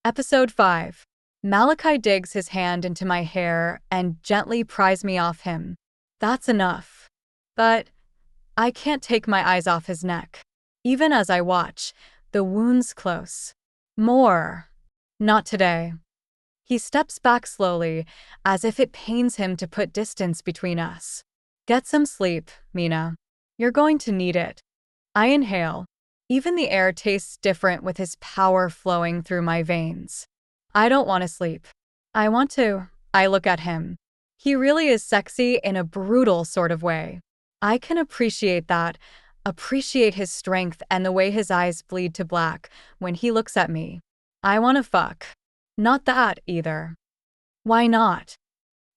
Episode 5. Malachi digs his hand into my hair and gently pries me off him. That's enough. But I can't take my eyes off his neck. Even as I watch, the wound's close. More. Not today. He steps back slowly, as if it pains him to put distance between us. Get some sleep, Mina. You're going to need it. I inhale. Even the air tastes different with his power flowing through my veins. I don't want to sleep. I want to. I look at him. He really is sexy in a brutal sort of way. I can appreciate that, appreciate his strength and the way his eyes bleed to black when he looks at me. I want to fuck. Not that, either. Why not?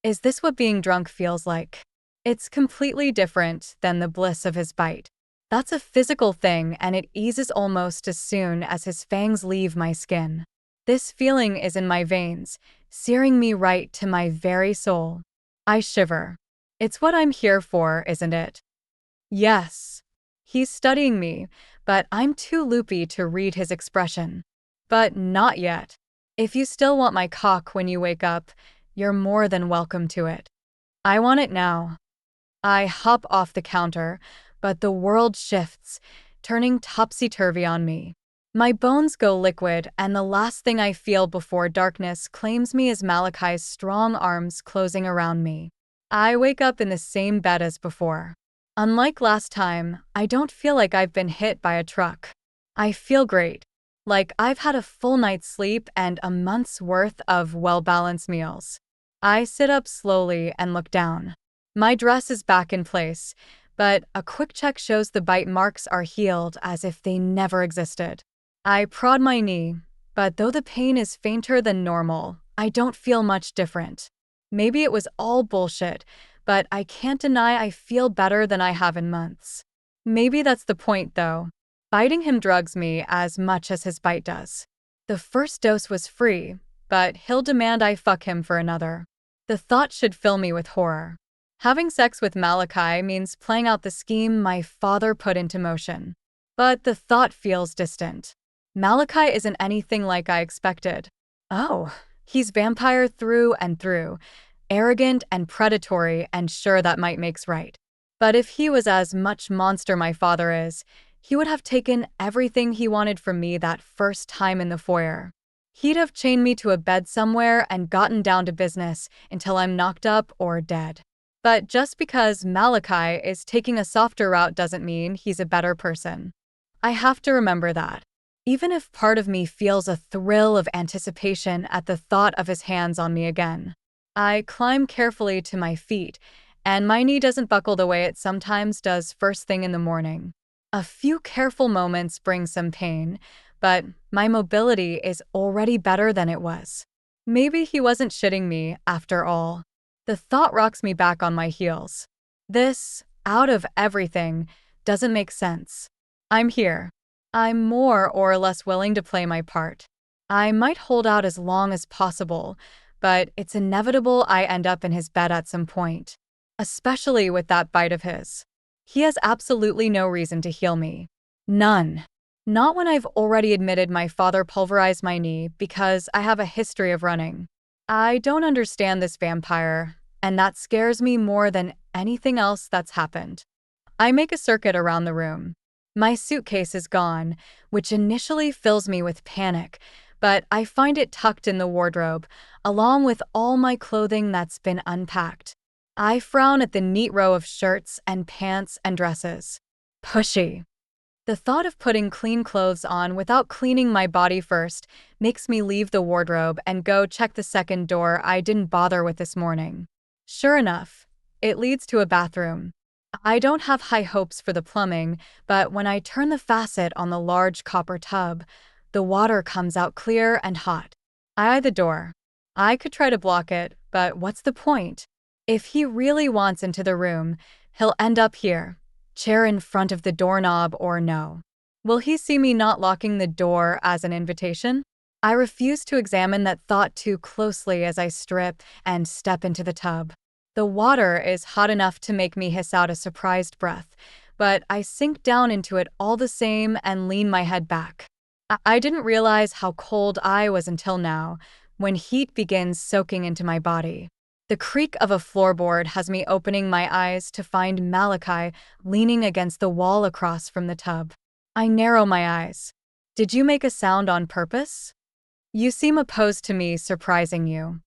Is this what being drunk feels like? It's completely different than the bliss of his bite. That's a physical thing, and it eases almost as soon as his fangs leave my skin. This feeling is in my veins, searing me right to my very soul. I shiver. It's what I'm here for, isn't it? Yes. He's studying me, but I'm too loopy to read his expression. But not yet. If you still want my cock when you wake up, you're more than welcome to it. I want it now. I hop off the counter, but the world shifts, turning topsy-turvy on me. My bones go liquid, and the last thing I feel before darkness claims me is Malachi's strong arms closing around me. I wake up in the same bed as before. Unlike last time, I don't feel like I've been hit by a truck. I feel great, like I've had a full night's sleep and a month's worth of well-balanced meals. I sit up slowly and look down. My dress is back in place, but a quick check shows the bite marks are healed as if they never existed. I prod my knee, but though the pain is fainter than normal, I don't feel much different. Maybe it was all bullshit, but I can't deny I feel better than I have in months. Maybe that's the point, though. Biting him drugs me as much as his bite does. The first dose was free, but he'll demand I fuck him for another. The thought should fill me with horror. Having sex with Malachi means playing out the scheme my father put into motion. But the thought feels distant. Malachi isn't anything like I expected. Oh, he's vampire through and through, arrogant and predatory, and sure, that might makes right. But if he was as much monster my father is, he would have taken everything he wanted from me that first time in the foyer. He'd have chained me to a bed somewhere and gotten down to business until I'm knocked up or dead. But just because Malachi is taking a softer route doesn't mean he's a better person. I have to remember that. Even if part of me feels a thrill of anticipation at the thought of his hands on me again. I climb carefully to my feet, and my knee doesn't buckle the way it sometimes does first thing in the morning. A few careful moments bring some pain, but my mobility is already better than it was. Maybe he wasn't shitting me after all. The thought rocks me back on my heels. This, out of everything, doesn't make sense. I'm here. I'm more or less willing to play my part. I might hold out as long as possible, but it's inevitable I end up in his bed at some point. Especially with that bite of his. He has absolutely no reason to heal me. None. Not when I've already admitted my father pulverized my knee because I have a history of running. I don't understand this vampire, and that scares me more than anything else that's happened. I make a circuit around the room. My suitcase is gone, which initially fills me with panic, but I find it tucked in the wardrobe, along with all my clothing that's been unpacked. I frown at the neat row of shirts and pants and dresses. Pushy. The thought of putting clean clothes on without cleaning my body first makes me leave the wardrobe and go check the second door I didn't bother with this morning. Sure enough, it leads to a bathroom. I don't have high hopes for the plumbing, but when I turn the faucet on the large copper tub, the water comes out clear and hot. I eye the door. I could try to block it, but what's the point? If he really wants into the room, he'll end up here. Chair in front of the doorknob or no. Will he see me not locking the door as an invitation? I refuse to examine that thought too closely as I strip and step into the tub. The water is hot enough to make me hiss out a surprised breath, but I sink down into it all the same and lean my head back. I didn't realize how cold I was until now, when heat begins soaking into my body. The creak of a floorboard has me opening my eyes to find Malachi leaning against the wall across from the tub. I narrow my eyes. Did you make a sound on purpose? You seem opposed to me surprising you.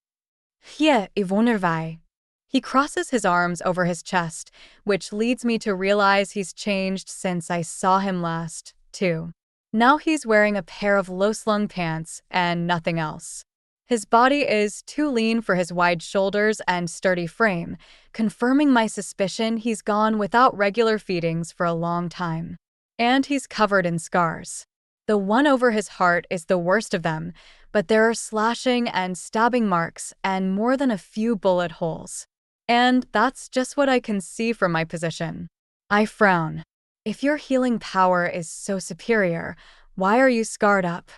Hier, I wonder why. He crosses his arms over his chest, which leads me to realize he's changed since I saw him last, too. Now he's wearing a pair of low-slung pants and nothing else. His body is too lean for his wide shoulders and sturdy frame, confirming my suspicion he's gone without regular feedings for a long time. And he's covered in scars. The one over his heart is the worst of them, but there are slashing and stabbing marks and more than a few bullet holes. And that's just what I can see from my position. I frown. If your healing power is so superior, why are you scarred up?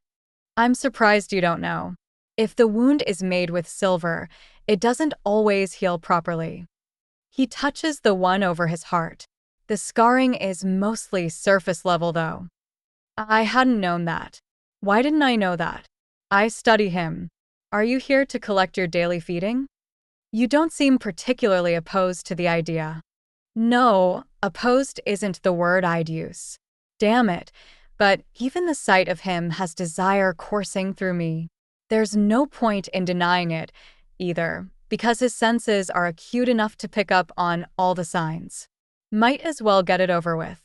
I'm surprised you don't know. If the wound is made with silver, it doesn't always heal properly. He touches the one over his heart. The scarring is mostly surface level, though. I hadn't known that. Why didn't I know that? I study him. Are you here to collect your daily feeding? You don't seem particularly opposed to the idea. No, opposed isn't the word I'd use. Damn it, but even the sight of him has desire coursing through me. There's no point in denying it, either, because his senses are acute enough to pick up on all the signs. Might as well get it over with.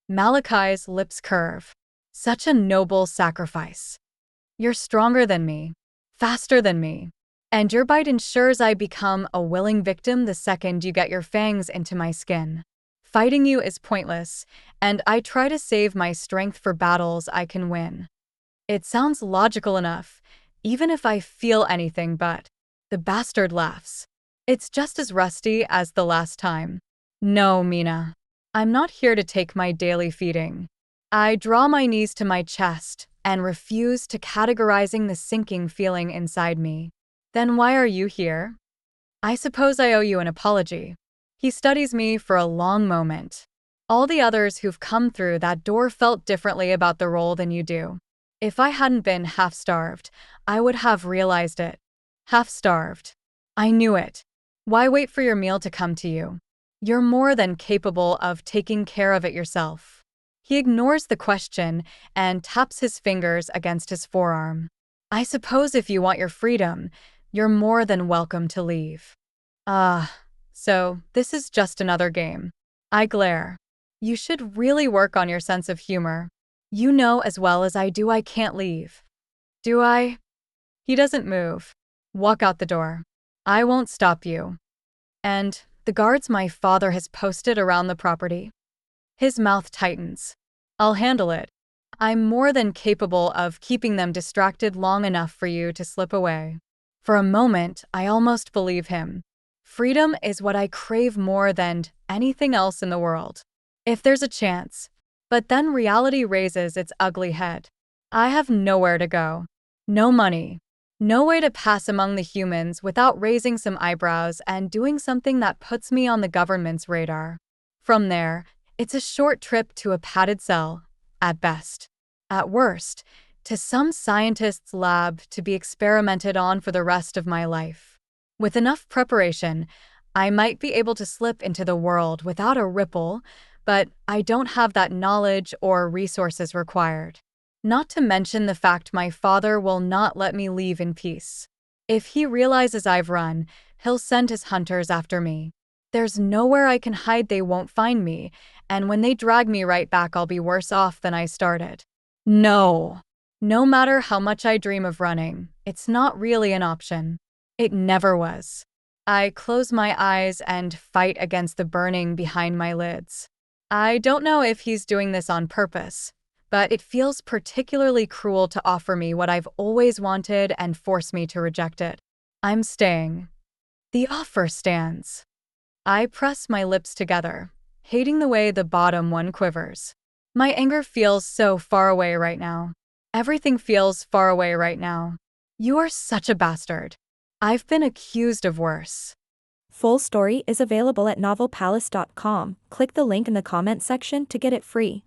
Malachi's lips curve. Such a noble sacrifice. You're stronger than me, faster than me, and your bite ensures I become a willing victim the second you get your fangs into my skin. Fighting you is pointless, and I try to save my strength for battles I can win. It sounds logical enough, even if I feel anything but. The bastard laughs. It's just as rusty as the last time. No, Mina. I'm not here to take my daily feeding. I draw my knees to my chest and refuse to categorizing the sinking feeling inside me. Then why are you here? I suppose I owe you an apology. He studies me for a long moment. All the others who've come through that door felt differently about the role than you do. If I hadn't been half-starved, I would have realized it. Half-starved. I knew it. Why wait for your meal to come to you? You're more than capable of taking care of it yourself. He ignores the question and taps his fingers against his forearm. I suppose if you want your freedom, you're more than welcome to leave. So this is just another game. I glare. You should really work on your sense of humor. You know as well as I do I can't leave. Do I? He doesn't move. Walk out the door. I won't stop you. And the guards my father has posted around the property. His mouth tightens. I'll handle it. I'm more than capable of keeping them distracted long enough for you to slip away. For a moment, I almost believe him. Freedom is what I crave more than anything else in the world. If there's a chance. But then reality raises its ugly head. I have nowhere to go. No money. No way to pass among the humans without raising some eyebrows and doing something that puts me on the government's radar. From there, it's a short trip to a padded cell, at best. At worst, to some scientist's lab to be experimented on for the rest of my life. With enough preparation, I might be able to slip into the world without a ripple, but I don't have that knowledge or resources required. Not to mention the fact my father will not let me leave in peace. If he realizes I've run, he'll send his hunters after me. There's nowhere I can hide they won't find me, and when they drag me right back I'll be worse off than I started. No. No matter how much I dream of running, it's not really an option. It never was. I close my eyes and fight against the burning behind my lids. I don't know if he's doing this on purpose, but it feels particularly cruel to offer me what I've always wanted and force me to reject it. I'm staying. The offer stands. I press my lips together, hating the way the bottom one quivers. My anger feels so far away right now. Everything feels far away right now. You are such a bastard. I've been accused of worse. Full story is available at novelpalace.com. Click the link in the comment section to get it free.